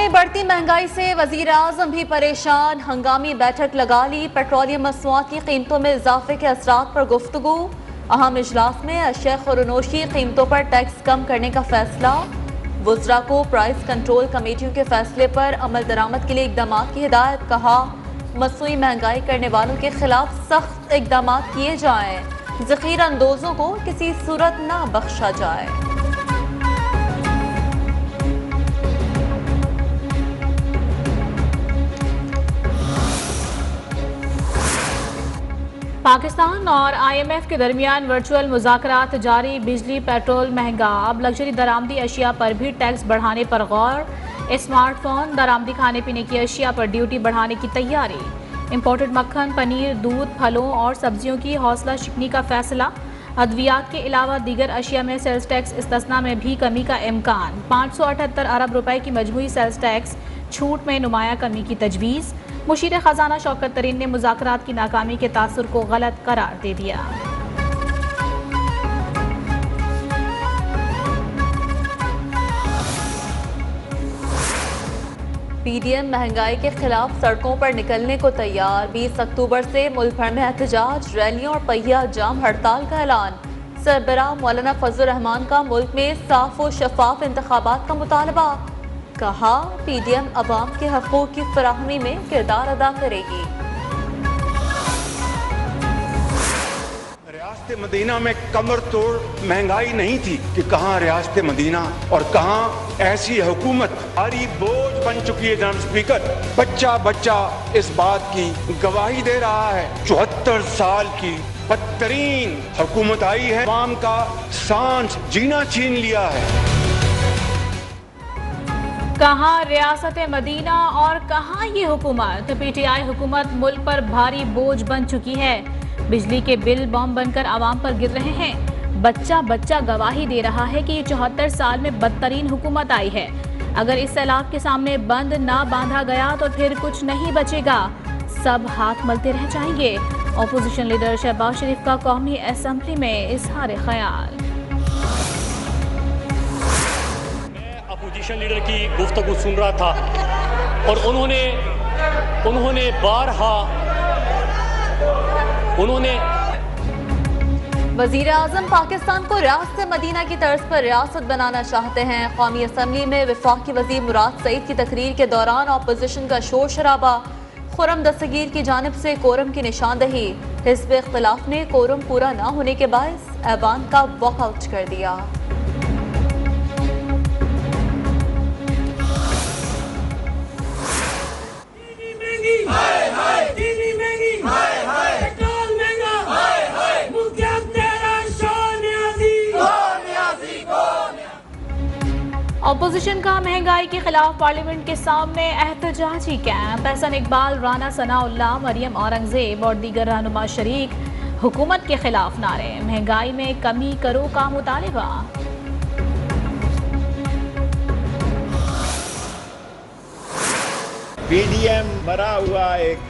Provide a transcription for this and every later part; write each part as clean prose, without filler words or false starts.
में बढ़ती महंगाई से वजीर आजम भी परेशान। हंगामी बैठक लगा ली। पेट्रोलियम मसनूआत की कीमतों में इजाफे के असरात पर गुफ्तगू। अहम इजलास में अशिया खुरनोशी कीमतों पर टैक्स कम करने का फैसला। वुज़रा को प्राइस कंट्रोल कमेटियों के फैसले पर अमल दरामद के लिए इकदाम की हिदायत। कहा, मसनूई महंगाई करने वालों के खिलाफ सख्त इकदाम किए जाएं। ज़ख़ीरा अंदोजों को किसी सूरत न बख्शा जाए। पाकिस्तान और IMF के दरमियान वर्चुअल मुज़ाकरात जारी। बिजली पेट्रोल महंगा, अब लग्जरी दरामदी अशिया पर भी टैक्स बढ़ाने पर गौर। स्मार्टफोन, दरामदी खाने पीने की अशिया पर ड्यूटी बढ़ाने की तैयारी। इम्पोर्टेड मक्खन, पनीर, दूध, फलों और सब्जियों की हौसला शिकनी का फैसला। अद्वियात के अलावा दीगर अशिया में सेल्स टैक्स इस्तिस्ना में भी कमी का इम्कान। 578 अरब रुपए की मजमूई सेल्स टैक्स छूट में नुमाया कमी की तजवीज़। मुशीर खजाना शौकत तरीन ने मुज़ाकरात की नाकामी के तासुर को गलत करार दे दिया। PDM महंगाई के खिलाफ सड़कों पर निकलने को तैयार। 20 अक्टूबर से मुल्क भर में एहतजाज, रैलियों और पहिया जाम हड़ताल का ऐलान। सरबराह मौलाना फजल रहमान का मुल्क में साफ और शफाफ इंतखाबात का मुतालबा। कहा, PDM अवाम के हकूक़ की फराहमी में किरदार अदा करेगी। रियासत मदीना में कमर तोड़ महंगाई नहीं थी कि कहाँ रियासत मदीना और कहाँ ऐसी हुकूमत भारी बोझ बन चुकी है। जनाब स्पीकर, बच्चा बच्चा इस बात की गवाही दे रहा है। 74 साल की बदतरीन हुकूमत आई है, अवाम का सांस जीना छीन लिया है। कहाँ रियासत मदीना और कहाँ ये हुकूमत। PTI हुकूमत मुल्क पर भारी बोझ बन चुकी है। बिजली के बिल बम बनकर आवाम पर गिर रहे हैं। बच्चा बच्चा गवाही दे रहा है कि 74 साल में बदतरीन हुकूमत आई है। अगर इस सैलाब के सामने बंद ना बांधा गया तो फिर कुछ नहीं बचेगा, सब हाथ मलते रह जाएंगे। ऑपोजिशन लीडर शहबाज शरीफ का कौमी असम्बली में इजहार ख्याल। अपोजिशन लीडर की गुफ्तगू सुन रहा था और उन्होंने बारहा वजीर आजम पाकिस्तान को रियासत मदीना की तर्ज पर रियासत बनाना चाहते हैं। कौमी असम्बली में वफाकी वजीर मुराद सईद की तकरीर के दौरान ऑपोजिशन का शोर शराबा। खुर्रम दस्तगीर की जानिब से कोरम की निशानदही। हिज़्ब इख्तिलाफ ने कोरम पूरा न होने के बायस ऐवान का वॉकआउट कर दिया। ऑपोजिशन का महंगाई के खिलाफ पार्लियामेंट के सामने एहतजाजी कैंप। एहसन इकबाल, राना सनाउल्लाह, मरियम औरंगजेब और दीगर रहनुमा शरीक। हुकूमत के खिलाफ नारे, महंगाई में कमी करो का मुतालिबा। PDM मरा हुआ एक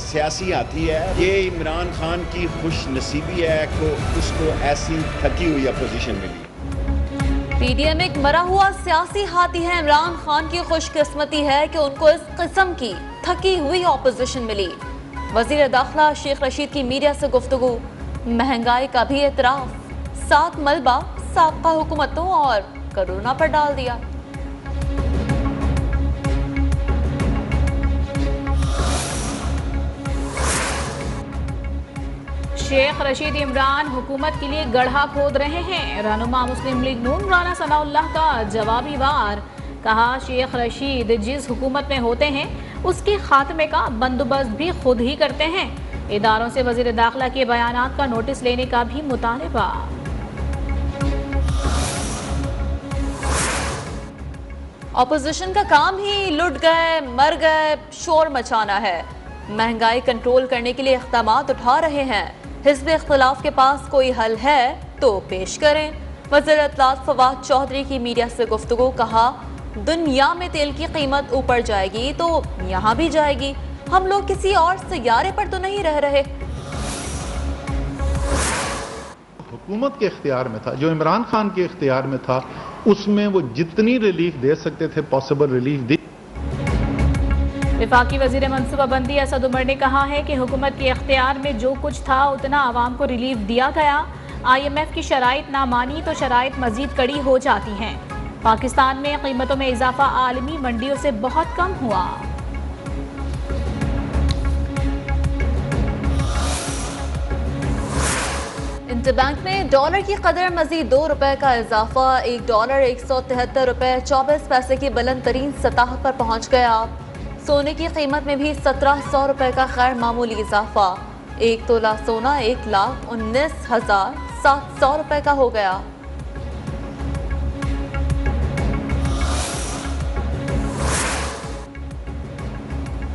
सियासी हाथी है। ये इमरान खान की खुश नसीबी है कि उसको ऐसी थकी हुई अपोजिशन मिली। PDM एक मरा हुआ सियासी हाथी है। इमरान खान की खुशकिस्मती है कि उनको इस किस्म की थकी हुई ऑपोजिशन मिली। वजीर दाखिला शेख रशीद की मीडिया से गुफ्तगू। महंगाई का भी एतराफ, साथ मलबा साबका हुकूमतों और कोरोना पर डाल दिया। शेख रशीद इमरान हुकूमत के लिए गड्ढा खोद रहे हैं। रहनुमा मुस्लिम लीग नून राना सनाउल्लाह का जवाबी वार। कहा, शेख रशीद जिस हुकूमत में होते हैं उसके खात्मे का बंदोबस्त भी खुद ही करते हैं। इदारों से वजीर दाखिला के बयानात का नोटिस लेने का भी मुतालिबा। ऑपोजिशन का काम ही लुट गए मर गए शोर मचाना है। महंगाई कंट्रोल करने के लिए इक़दामात उठा रहे हैं। हिज़्ब इख्तिलाफ के पास कोई हल है तो पेश करें। वज़ीर इत्तलात फवाद चौधरी की मीडिया से गुफ्तगू। कहा, दुनिया में तेल की कीमत ऊपर जाएगी तो यहाँ भी जाएगी। हम लोग किसी और सियारे पर तो नहीं रह रहे। हुकूमत के इख्तियार में था, जो इमरान खान के इख्तियार में था, उसमें वो जितनी रिलीफ दे सकते थे पॉसिबल रिलीफ दी। वफाकी वजीर मनसूबाबंदी असद उमर ने कहा है कि हुकूमत के इख्तियार में जो कुछ था उतना आवाम को रिलीफ दिया गया। IMF की शराइत ना मानी तो शराइत मजीद कड़ी हो जाती हैं। पाकिस्तान में कीमतों में इजाफा आलमी मंडियों से बहुत कम हुआ। इंटरबैंक में डॉलर की कदर मजीद 2 रुपए का इजाफा, $1 173 रुपए 24 पैसे की बुलंद तरीन सतह पर पहुंच गया। सोने की कीमत में भी 1700 रुपए का गैर मामूली इजाफा, 1 तोला सोना 1,19,700 रुपए का हो गया।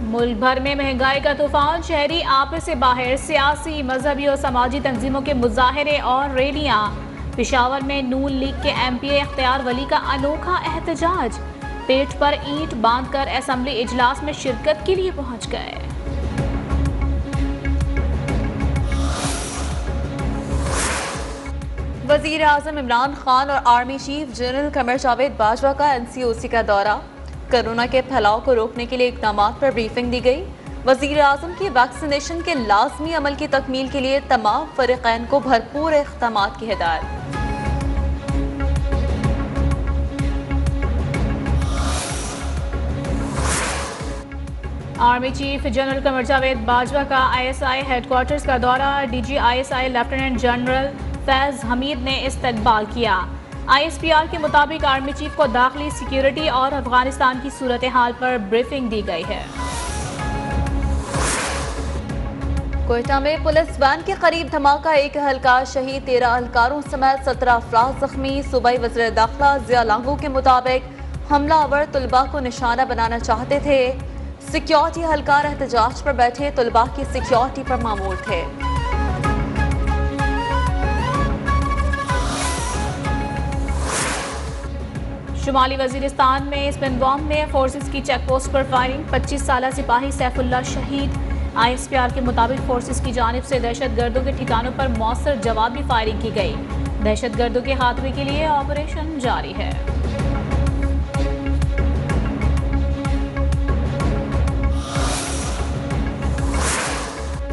मुल्क भर में महंगाई का तूफान, शहरी आपस से बाहर, सियासी मजहबी और समाजी तंजीमों के मुजाहरे और रैलियां। पेशावर में नून लीग के MPA इख्तियार वली का अनोखा एहतजाज, पेट पर ईंट बांधकर असेंबली इजलास में शिरकत के लिए पहुंच गए। वजीर आजम इमरान खान और army chief general Qamar Javed Bajwa का NCOC का दौरा, कोरोना के फैलाव को रोकने के लिए इक़दामात पर ब्रीफिंग दी गई। वजीर आजम की वैक्सीनेशन के लाजमी अमल की तकमील के लिए तमाम फरीक़ैन को भरपूर इक़दामात की हिदायत। Army chief general Qamar Javed Bajwa का ISI हेडक्वार्टर्स का दौरा, DG ISI lieutenant general Faiz Hamid ने इस्तकबाल किया। ISPR के मुताबिक आर्मी चीफ को दाखिली सिक्योरिटी और अफगानिस्तान की सूरत हाल पर ब्रीफिंग दी गई है। कोयटा में पुलिस वैन के करीब धमाका, एक अहलकार शहीद, 13 अहलकारों समेत 17 अफराद जख्मी। सूबाई वज़ीर दाखिला ज़िया लांगू के मुताबिक हमलावर तुलबा को निशाना बनाना चाहते थे। सिक्योरिटी अहलकार एहतजाज पर बैठे तुलबा की सिक्योरिटी पर मामूल थे। शुमाली वजीरिस्तान में स्पिनवाम में फोर्सेस की चेक पोस्ट पर फायरिंग, 25 साला सिपाही सैफुल्ला शहीद। ISPR के मुताबिक फोर्सेस की जानिब से दहशत गर्दों के ठिकानों पर मौसर जवाबी फायरिंग की गई। दहशत गर्दों के खात्मे के लिए ऑपरेशन जारी है।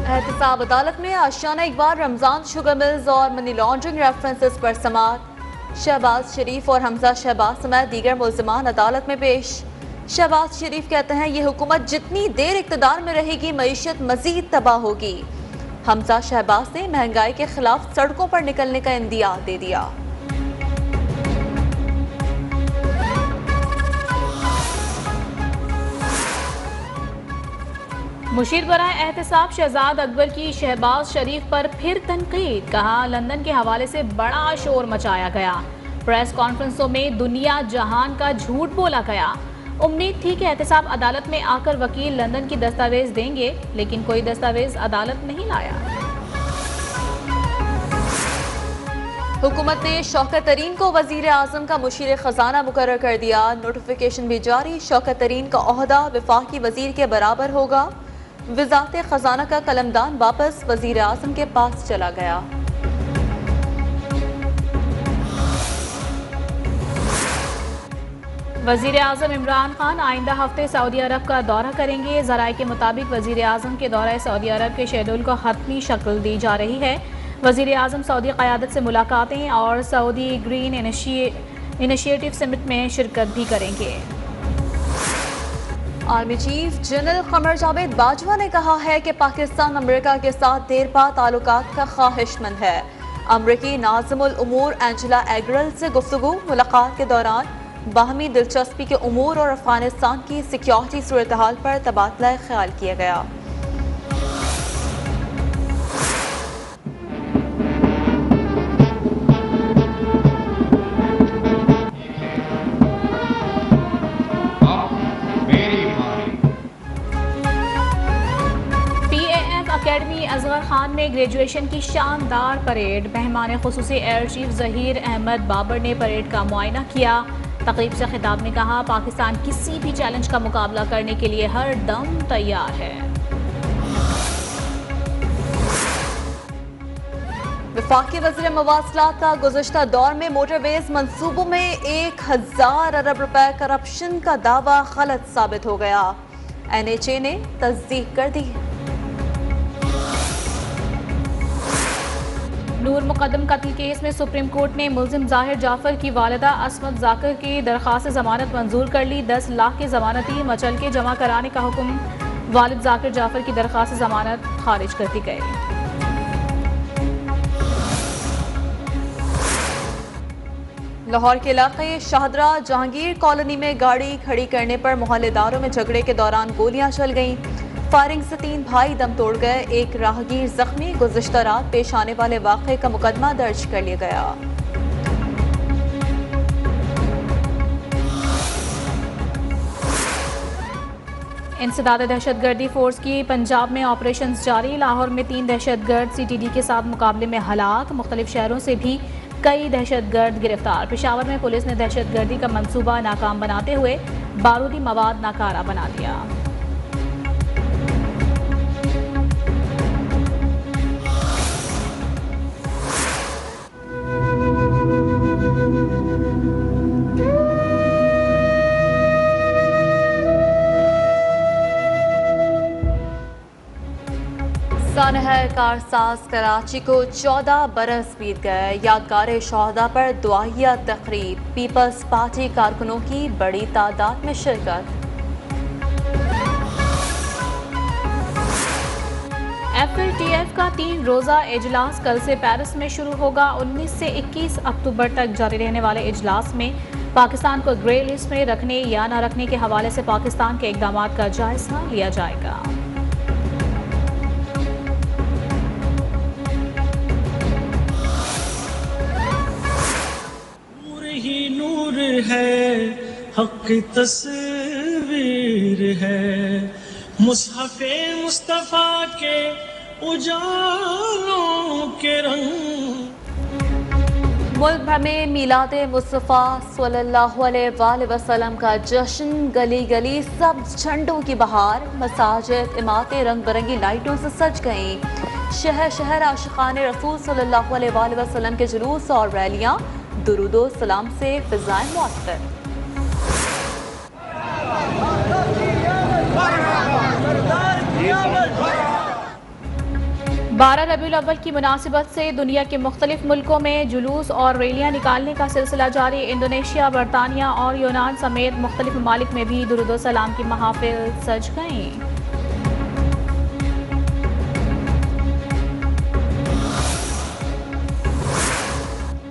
एहतसाब अदालत में आशियाना इकबाल, रमजान शुगर मिल्स और मनी लॉन्ड्रिंग रेफरेंसेस पर समाअत। शहबाज शरीफ और हमजा शहबाज समेत दीगर मुल्ज़िमान अदालत में पेश। शहबाज शरीफ कहते हैं ये हुकूमत जितनी देर इक़्तिदार में रहेगी मईशत मजीद तबाह होगी। हमजा शहबाज ने महंगाई के खिलाफ सड़कों पर निकलने का इंदिया दे दिया। मुशीर बराए एहतसाब शहजाद अकबर की शहबाज शरीफ पर फिर तनकीद, कहा लंदन के हवाले से बड़ा शोर मचाया गया। प्रेस कॉन्फ्रेंसों में दुनिया जहान का झूठ बोला गया। उम्मीद थी कि एहतसाब अदालत में आकर वकील लंदन की दस्तावेज देंगे, लेकिन कोई दस्तावेज अदालत नहीं लाया। हुकूमत ने शौकत तरीन को वजीर आजम का मुशीर खजाना मुकर्रर कर दिया। नोटिफिकेशन भी जारी, शौकत तरीन का ओहदा वफाकी वजीर के बराबर होगा। वज़ारत खजाना का कलमदान वापस वजीर आजम के पास चला गया। वजीर आजम इमरान खान आइंदा हफ्ते सऊदी अरब का दौरा करेंगे। ज़राए के मुताबिक वजीर आजम के दौरा सऊदी अरब के शेड्यूल को हतमी शक्ल दी जा रही है। वजीर आजम सऊदी क़यादत से मुलाकातें और सऊदी ग्रीन इनिशिएटिव समिट में शिरकत भी करेंगे। Army chief general Qamar Javed Bajwa ने कहा है कि पाकिस्तान अमेरिका के साथ देरपा ताल्लुकात का ख्वाहिशमंद है। अमरीकी नाज़िमुल उमूर एंजेला एग्रल से गुफ्तगू, मुलाकात के दौरान बाहमी दिलचस्पी के उमूर और अफगानिस्तान की सिक्योरिटी सूरत हाल पर तबादला ख्याल किया गया। अकेडमी असगर खान में ग्रेजुएशन की शानदार परेड, मेहमान खुसूसी एयर चीफ ज़हीर अहमद बाबर ने परेड का मुआयना किया। तकरीब से खिताब में कहा पाकिस्तान किसी भी चैलेंज का मुकाबला करने के लिए हर दम तैयार है। वफाकी वज़ीर मवासलात का गुज़श्ता दौर में मोटरवेज मंसूबों में 1000 अरब रुपए करप्शन का दावा गलत साबित हो गया। NHA ने तस्दीक कर दी। नूर मुकदम कत्ल केस में सुप्रीम कोर्ट ने मुल्जिम जाहिर जाफर की वालिदा असमत जाकिर की दरख्वास्त जमानत मंजूर कर ली। 10 लाख की जमानती मचलके जमा कराने का हुक्म। वालिद जाकिर जाफर की दरख्वास्त जमानत खारिज कर दी गई। लाहौर के इलाके शाहदरा जहांगीर कॉलोनी में गाड़ी खड़ी करने पर मोहल्लेदारों में झगड़े के दौरान गोलियां चल गईं। फायरिंग से 3 भाई दम तोड़ गए, एक राहगीर जख्मी। गुज़िश्ता रात पेश आने वाले वाक़े का मुकदमा दर्ज कर लिया गया। इंसदाद दहशतगर्दी फोर्स की पंजाब में ऑपरेशन जारी। लाहौर में 3 दहशतगर्द CTD के साथ मुकाबले में हलाक। मुख्तलिफ शहरों से भी कई दहशतगर्द गिरफ्तार। पेशावर में पुलिस ने दहशतगर्दी का मंसूबा नाकाम बनाते हुए बारूदी मवाद नाकारा बना दिया। सानहर कारसाज कराची को 14 बरस बीत गए। यादगार शोहदा पर दुआहिया तकरीब। पीपल्स पार्टी कारकुनों की बड़ी तादाद में शिरकत। FATF का 3 रोज़ा इजलास कल से पेरिस में शुरू होगा। 19 से 21 अक्टूबर तक जारी रहने वाले इजलास में पाकिस्तान को ग्रे लिस्ट में रखने या न रखने के हवाले से पाकिस्तान के इकदाम का जायजा लिया जाएगा। नूर है हक तस्वीर है मुसहफ़े मुस्तफ़ा के उजालों के रंग। मुल्क भर में मीलादे मुस्तफ़ा सल्लल्लाहु अलैहि वसल्लम का जश्न। गली गली सब्ज़ झंडों की बहार। मसाजिद इमारतें रंग बिरंगी लाइटों से सज गईं। शहर शहर आशिक़ाने रसूल सल्लल्लाहु अलैहि वसल्लम के जुलूस और रैलियाँ। दुरूदो सलाम से फिज़ाएं मुअत्तर। 12 रबीउल अव्वल की मुनासिबत से दुनिया के मुख्तलिफ मुल्कों में जुलूस और रैलियाँ निकालने का सिलसिला जारी। इंडोनेशिया, बरतानिया और यूनान समेत मुख्तलिफ ममालिक में भी दुरूद सलाम की महाफिल सज गईं।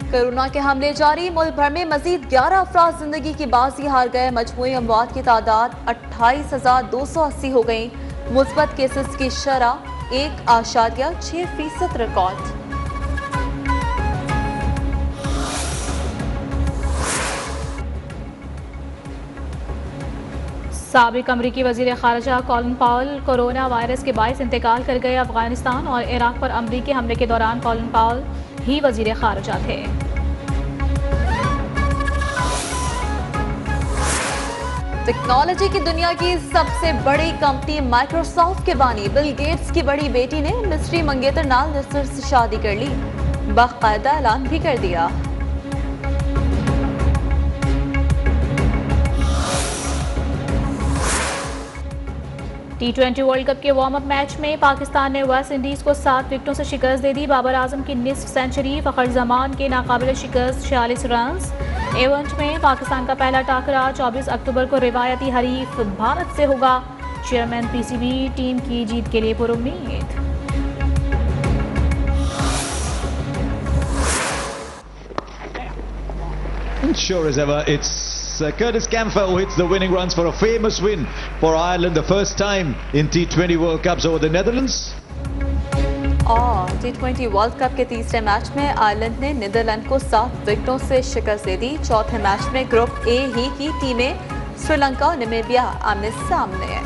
कोरोना के हमले जारी। मुल्क भर में मजीद 11 अफराद जिंदगी की बाजी हार गए। मजमूई अमवात की तादाद 28,280 हो गई। मुस्बत केसेस की शरह 1.6% रिकॉर्ड। साबिक अमरीकी वज़ीर ख़ारिजा कॉलिन पावल कोरोना वायरस के बायस इंतकाल कर गए। अफगानिस्तान और इराक पर अमरीकी हमले के दौरान कॉलिन पावल ही वज़ीर ख़ारिजा थे। टेक्नोलॉजी की दुनिया की सबसे बड़ी कंपनी माइक्रोसॉफ्ट के बानी बिल गेट्स की बड़ी बेटी ने मिस्री मंगेतर नाल नसर से शादी कर ली। बाकायदा ऐलान भी कर दिया। T20 वर्ल्ड कप के वार्म अप मैच में पाकिस्तान ने वेस्ट इंडीज को 7 विकेटों से शिकस्त दे दी। बाबर आजम की निस्फ सेंचुरी, फखर जमान के नाकाबिल शिकस्त 46 रन्स। इवेंट में पाकिस्तान का पहला टाकरा 24 अक्टूबर को रिवायती हरीफ भारत से होगा। चेयरमैन PCB टीम की जीत के लिए पुरुम्मीद। Sure as ever, it's Curtis Campher who hits the winning runs for a famous win for Ireland, the first time in T20 World Cups over the Netherlands. और T20 वर्ल्ड कप के तीसरे match में Ireland ने Netherlands को 7 विकेटों से शिकस्त दे दी। चौथे match में ग्रुप A ही की टीमें श्रीलंका और नामीबिया आमने सामने है।